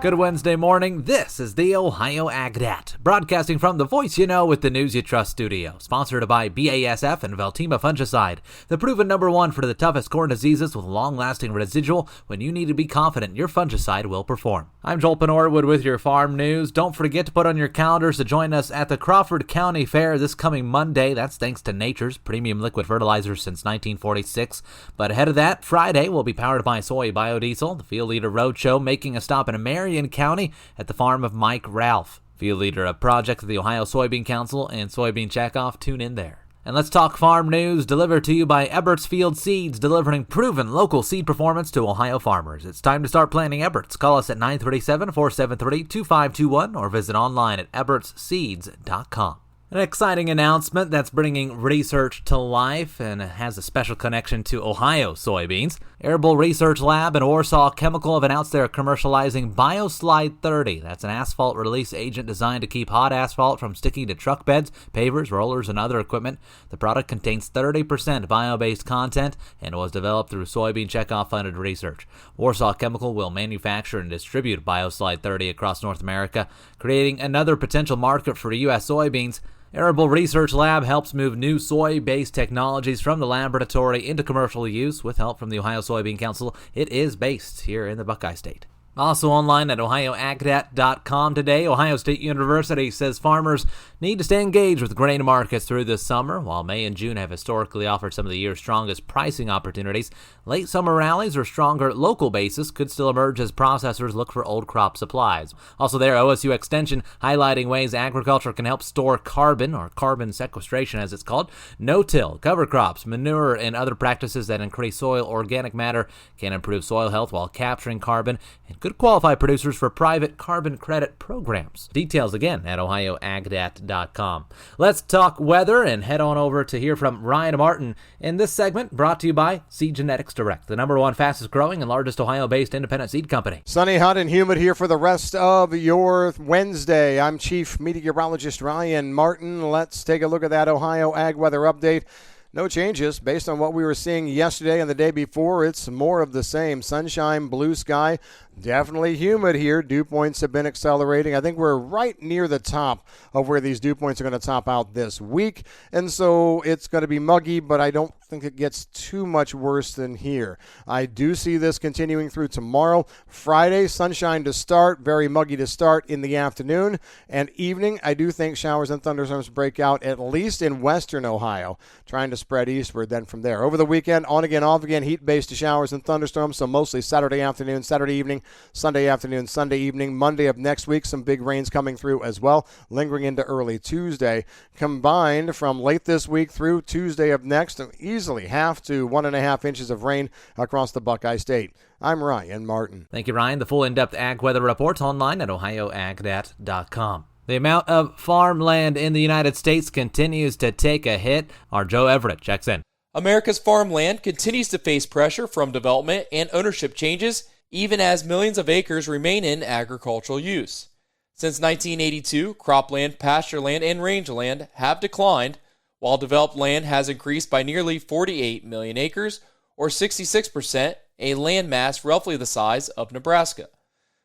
Good Wednesday morning. This is the Ohio AgNet, broadcasting from the Voice You Know with the News You Trust studio, sponsored by BASF and Veltima Fungicide, the proven #1 for the toughest corn diseases with long-lasting residual when you need to be confident your fungicide will perform. I'm Joel Penorwood with your farm news. Don't forget to put on your calendars to join us at the Crawford County Fair this coming Monday. That's thanks to Nature's premium liquid fertilizer since 1946. But ahead of that, Friday will be powered by Soy Biodiesel, the Field Leader Roadshow making a stop in Marion County at the farm of Mike Ralph, Field Leader, a project of the Ohio Soybean Council and Soybean Checkoff. Tune in there. And let's talk farm news, delivered to you by Eberts Field Seeds, delivering proven local seed performance to Ohio farmers. It's time to start planting Eberts. Call us at 937-473-2521 or visit online at ebertsseeds.com. An exciting announcement that's bringing research to life and has a special connection to Ohio soybeans. Arable Research Lab and Warsaw Chemical have announced they're commercializing BioSlide 30. That's an asphalt release agent designed to keep hot asphalt from sticking to truck beds, pavers, rollers, and other equipment. The product contains 30% bio-based content and was developed through Soybean Checkoff funded research. Warsaw Chemical will manufacture and distribute BioSlide 30 across North America, creating another potential market for U.S. soybeans. Arable Research Lab helps move new soy-based technologies from the laboratory into commercial use with help from the Ohio Soybean Council. It is based here in the Buckeye State. Also online at ohioagdat.com today, Ohio State University says farmers need to stay engaged with grain markets through this summer. While May and June have historically offered some of the year's strongest pricing opportunities, late summer rallies or stronger local basis could still emerge as processors look for old crop supplies. Also there, OSU Extension highlighting ways agriculture can help store carbon, or carbon sequestration as it's called. No-till, cover crops, manure, and other practices that increase soil organic matter can improve soil health while capturing carbon and could qualify producers for private carbon credit programs. Details again at ohioagdat.com. Let's talk weather and head on over to hear from Ryan Martin in this segment brought to you by Seed Genetics Direct, the #1 fastest growing and largest Ohio-based independent seed company. Sunny, hot, and humid here for the rest of your Wednesday. I'm Chief Meteorologist Ryan Martin. Let's take a look at that Ohio Ag Weather Update. No changes based on what we were seeing yesterday and the day before. It's more of the same. Sunshine, blue sky, definitely humid here. Dew points have been accelerating. I think we're right near the top of where these dew points are going to top out this week. And so it's going to be muggy, but I don't think it gets too much worse than here. I do see this continuing through tomorrow. Friday, sunshine to start, very muggy to start in the afternoon and evening. I do think showers and thunderstorms break out at least in western Ohio, trying to spread eastward then from there. Over the weekend, on again, off again, heat-based to showers and thunderstorms, so mostly Saturday afternoon, Saturday evening, Sunday afternoon, Sunday evening. Monday of next week, some big rains coming through as well, lingering into early Tuesday. Combined from late this week through Tuesday of next, easily 1/2 to 1.5 inches of rain across the Buckeye State. I'm Ryan Martin. Thank you, Ryan. The full in-depth ag weather report's online at ohioagdat.com. The amount of farmland in the United States continues to take a hit. Our Joe Everett checks in. America's farmland continues to face pressure from development and ownership changes, even as millions of acres remain in agricultural use. Since 1982, cropland, pastureland, and rangeland have declined, while developed land has increased by nearly 48 million acres, or 66%, a landmass roughly the size of Nebraska.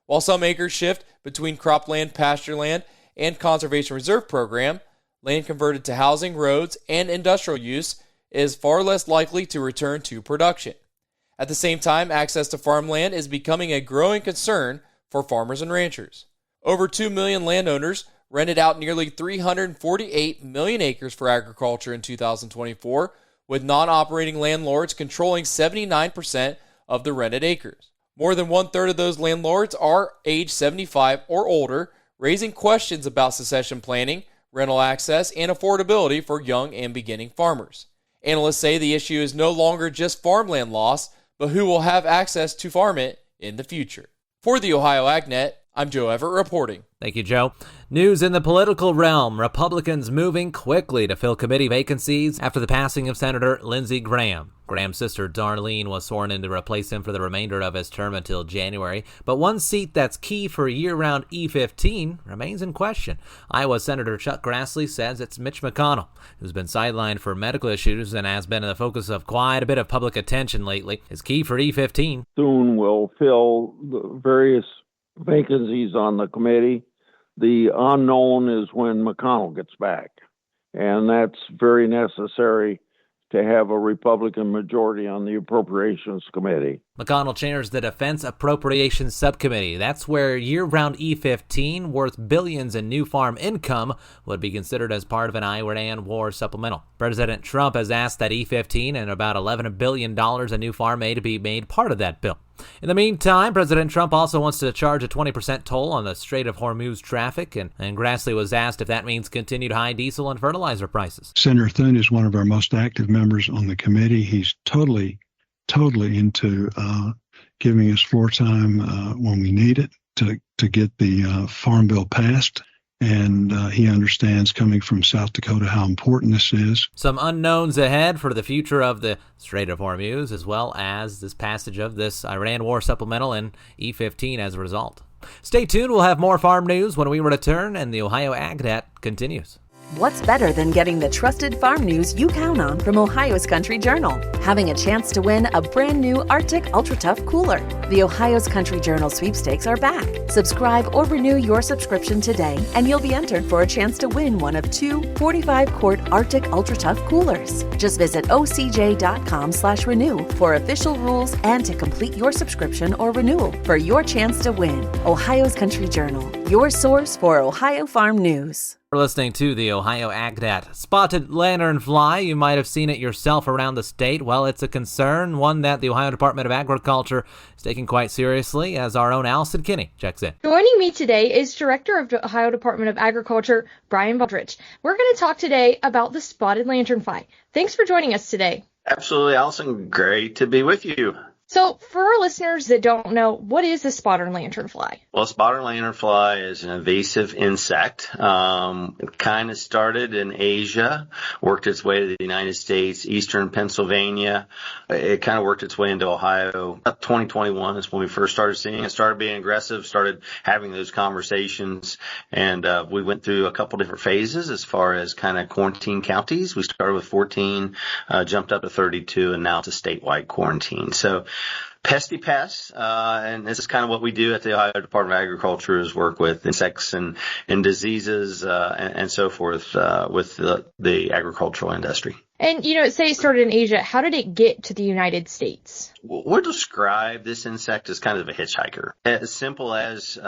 While some acres shift between cropland, pastureland, and Conservation Reserve Program, land converted to housing, roads, and industrial use is far less likely to return to production. At the same time, access to farmland is becoming a growing concern for farmers and ranchers. Over 2 million landowners rented out nearly 348 million acres for agriculture in 2024, with non-operating landlords controlling 79% of the rented acres. More than 1/3 of those landlords are age 75 or older, raising questions about succession planning, rental access, and affordability for young and beginning farmers. Analysts say the issue is no longer just farmland loss, but who will have access to farm it in the future. For the Ohio AgNet, I'm Joe Everett reporting. Thank you, Joe. News in the political realm. Republicans moving quickly to fill committee vacancies after the passing of Senator Lindsey Graham. Graham's sister Darlene was sworn in to replace him for the remainder of his term until January. But one seat that's key for year-round E15 remains in question. Iowa Senator Chuck Grassley says it's Mitch McConnell, who's been sidelined for medical issues and has been the focus of quite a bit of public attention lately, is key for E15. Soon will fill the various vacancies on the committee. The unknown is when McConnell gets back, and that's very necessary to have a Republican majority on the Appropriations Committee. McConnell chairs the Defense Appropriations Subcommittee. That's where year-round E-15, worth billions in new farm income, would be considered as part of an Iran war supplemental. President Trump has asked that E-15 and about $11 billion in new farm aid be made part of that bill. In the meantime, President Trump also wants to charge a 20% toll on the Strait of Hormuz traffic, and Grassley was asked if that means continued high diesel and fertilizer prices. Senator Thune is one of our most active members on the committee. He's totally into giving us floor time when we need it to get the Farm Bill passed. And he understands, coming from South Dakota, how important this is. Some unknowns ahead for the future of the Strait of Hormuz, as well as this passage of this Iran war supplemental and E-15 as a result. Stay tuned. We'll have more farm news when we return, and the Ohio AgNet continues. What's better than getting the trusted farm news you count on from Ohio's Country Journal? Having a chance to win a brand new Arctic Ultra Tough cooler. The Ohio's Country Journal sweepstakes are back. Subscribe or renew your subscription today, and you'll be entered for a chance to win one of two 45-quart Arctic Ultra Tough coolers. Just visit ocj.com/renew for official rules and to complete your subscription or renewal for your chance to win. Ohio's Country Journal, your source for Ohio farm news. We're listening to the Ohio AgNet. Spotted lanternfly, you might have seen it yourself around the state. Well, it's a concern, one that the Ohio Department of Agriculture is taking quite seriously, as our own Allison Kinney checks in. Joining me today is Director of the Ohio Department of Agriculture, Brian Baldrige. We're going to talk today about the spotted lanternfly. Thanks for joining us today. Absolutely, Allison. Great to be with you. So, for our listeners that don't know, what is a spotted lanternfly? Well, spotted lanternfly is an invasive insect. It kind of started in Asia, worked its way to the United States, eastern Pennsylvania. It kind of worked its way into Ohio. 2021 is when we first started seeing it. Started being aggressive, started having those conversations, and we went through a couple different phases as far as kind of quarantine counties. We started with 14, jumped up to 32, and now it's a statewide quarantine. So pesty pests, and this is kind of what we do at the Ohio Department of Agriculture, is work with insects and diseases and so forth with the agricultural industry. And, say it started in Asia. How did it get to the United States? We'll describe this insect as kind of a hitchhiker. As simple as,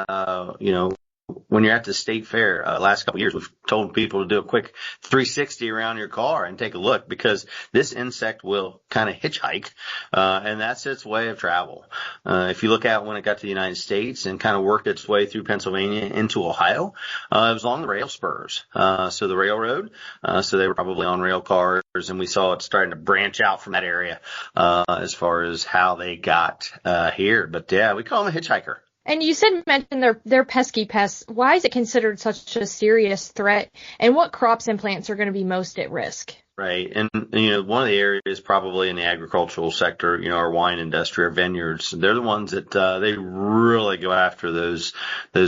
when you're at the state fair, last couple of years, we've told people to do a quick 360 around your car and take a look, because this insect will kind of hitchhike, and that's its way of travel. If you look at when it got to the United States and kind of worked its way through Pennsylvania into Ohio, it was along the rail spurs. So the railroad, so they were probably on rail cars, and we saw it starting to branch out from that area, as far as how they got, here. But yeah, we call them a hitchhiker. And you mentioned they're pesky pests. Why is it considered such a serious threat? And what crops and plants are going to be most at risk? Right. And, one of the areas probably in the agricultural sector, our wine industry, our vineyards, they're the ones that, they really go after those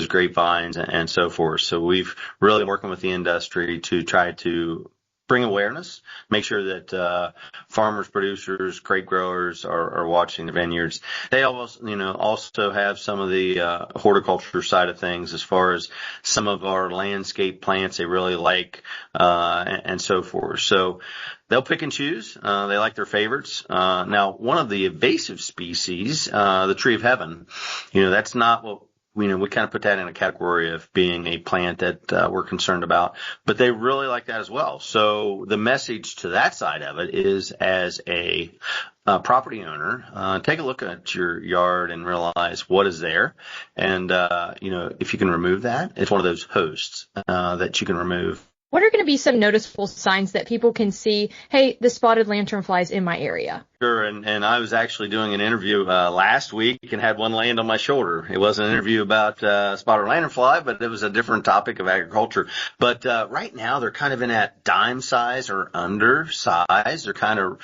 grapevines and so forth. So we've really working with the industry to try to bring awareness, make sure that farmers, producers, grape growers are watching the vineyards. They also have some of the horticulture side of things, as far as some of our landscape plants they really like, and so forth. So they'll pick and choose. They like their favorites. Now, one of the invasive species, the tree of heaven, that's not what we kind of put that in a category of being a plant that we're concerned about, but they really like that as well. So the message to that side of it is, as a property owner, take a look at your yard and realize what is there. And, if you can remove that, it's one of those hosts that you can remove. What are going to be some noticeable signs that people can see, hey, the spotted lanternfly is in my area? Sure, and I was actually doing an interview last week and had one land on my shoulder. It wasn't an interview about spotted lanternfly, but it was a different topic of agriculture. But right now they're kind of in that dime size or under size. They're kind of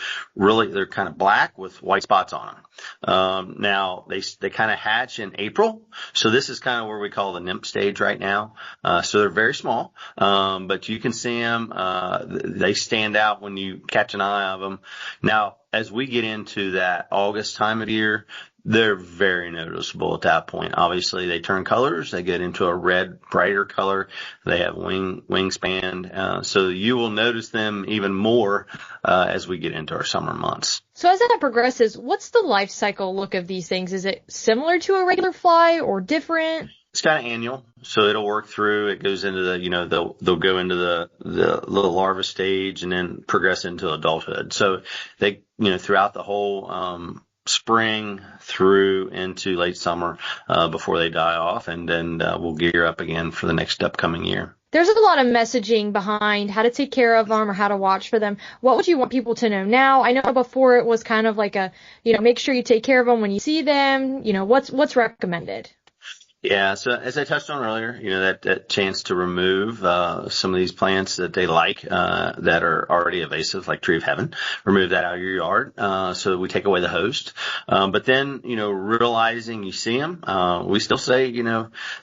black with white spots on them. Now they kind of hatch in April, so this is kind of where we call the nymph stage right now. So they're very small, but you can see them. They stand out when you catch an eye of them. Now, as we get into that August time of year, they're very noticeable at that point. Obviously, they turn colors. They get into a red, brighter color. They have wingspan. So you will notice them even more as we get into our summer months. So as that progresses, what's the life cycle look of these things? Is it similar to a regular fly or different? It's kind of annual, so it'll work through. It goes into the, they'll go into the little larva stage and then progress into adulthood. So they, throughout the whole spring through into late summer before they die off, and then we'll gear up again for the next upcoming year. There's a lot of messaging behind how to take care of them or how to watch for them. What would you want people to know now? I know before it was kind of like a, make sure you take care of them when you see them. What's recommended? Yeah, so as I touched on earlier, that chance to remove some of these plants that they like that are already invasive, like tree of heaven, remove that out of your yard. So we take away the host. But then, realizing you see them, we still say,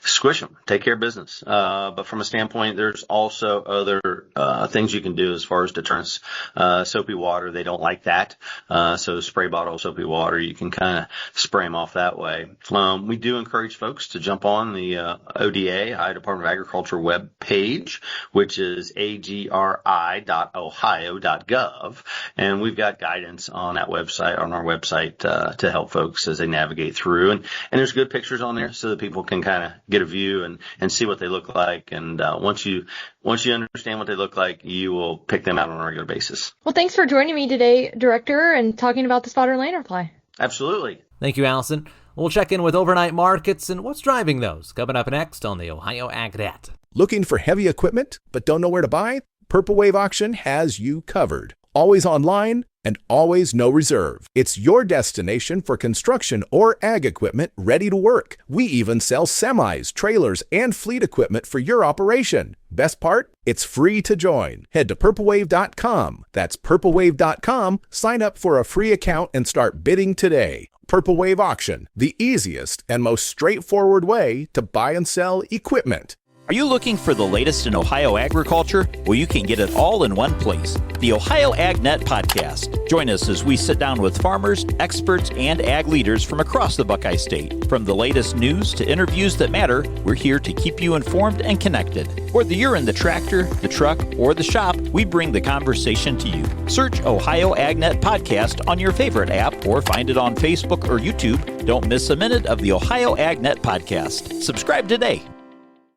squish them, take care of business. But from a standpoint, there's also other things you can do as far as deterrence. Soapy water, they don't like that. So spray bottle soapy water, you can kind of spray them off that way. We do encourage folks to jump on the ODA, Ohio Department of Agriculture web page, which is agri.ohio.gov, and we've got guidance on that website, on our website, to help folks as they navigate through. And there's good pictures on there so that people can kind of get a view and see what they look like. And once you understand what they look like, you will pick them out on a regular basis. Well, thanks for joining me today, Director, and talking about the spotted lanternfly. Absolutely. Thank you, Allison. We'll check in with overnight markets and what's driving those coming up next on the Ohio AgNet. Looking for heavy equipment but don't know where to buy? Purple Wave Auction has you covered. Always online and always no reserve. It's your destination for construction or ag equipment ready to work. We even sell semis, trailers, and fleet equipment for your operation. Best part? It's free to join. Head to purplewave.com. That's purplewave.com. Sign up for a free account and start bidding today. Purple Wave Auction, the easiest and most straightforward way to buy and sell equipment. Are you looking for the latest in Ohio agriculture? Well, you can get it all in one place. The Ohio AgNet Podcast. Join us as we sit down with farmers, experts, and ag leaders from across the Buckeye State. From the latest news to interviews that matter, we're here to keep you informed and connected. Whether you're in the tractor, the truck, or the shop, we bring the conversation to you. Search Ohio AgNet Podcast on your favorite app or find it on Facebook or YouTube. Don't miss a minute of the Ohio AgNet Podcast. Subscribe today.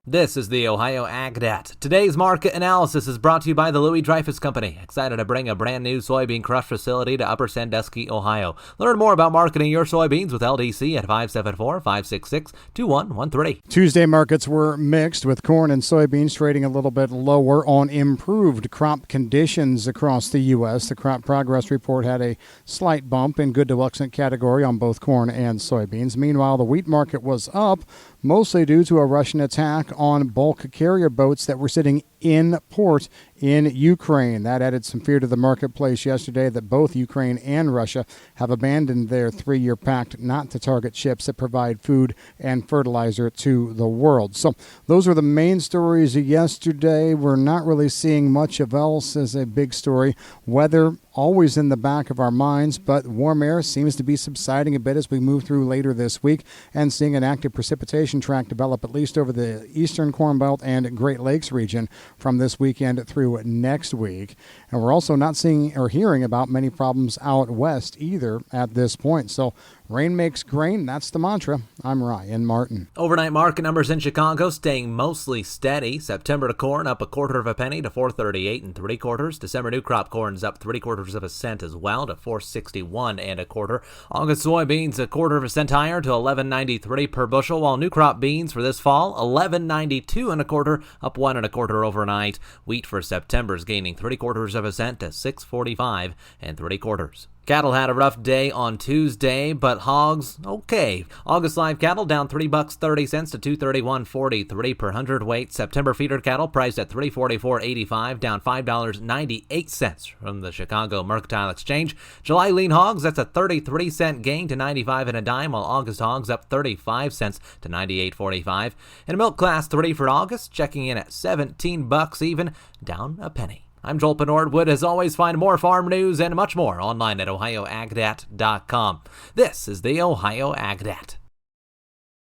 This is the Ohio AgNet. Today's market analysis is brought to you by the Louis Dreyfus Company. Excited to bring a brand new soybean crush facility to Upper Sandusky, Ohio. Learn more about marketing your soybeans with LDC at 574-566-2113. Tuesday markets were mixed, with corn and soybeans trading a little bit lower on improved crop conditions across the U.S. The crop progress report had a slight bump in good to excellent category on both corn and soybeans. Meanwhile, the wheat market was up, mostly due to a Russian attack on bulk carrier boats that were sitting in port in Ukraine. That added some fear to the marketplace yesterday that both Ukraine and Russia have abandoned their 3-year pact not to target ships that provide food and fertilizer to the world. So those were the main stories yesterday. We're not really seeing much of else as a big story. Weather always in the back of our minds, but warm air seems to be subsiding a bit as we move through later this week and seeing an active precipitation track develop at least over the eastern Corn Belt and Great Lakes region from this weekend through next week. And we're also not seeing or hearing about many problems out west either at this point. So rain makes grain. That's the mantra. I'm Ryan Martin. Overnight market numbers in Chicago staying mostly steady. September corn up 1/4 penny to 4.38 3/4. December new crop corn's up 3/4 cent as well to 4.61 1/4. August soybeans 1/4 cent higher to 11.93 per bushel, while new crop beans for this fall 11.92 1/4, up 1 1/4 overnight. Wheat for September's gaining 3/4 cent to 6.45 3/4. Cattle had a rough day on Tuesday, but hogs, okay. August live cattle down $3.30 to $231.43 per hundredweight. September feeder cattle priced at $344.85, down $5.98 from the Chicago Mercantile Exchange. July lean hogs, that's a 33-cent gain to 95 and a dime, while August hogs up 35 cents to 98.45. And milk class 3 for August, checking in at $17 even, down a penny. I'm Joel Penordwood. As always, find more farm news and much more online at ohioagdat.com. This is the Ohio AgNet.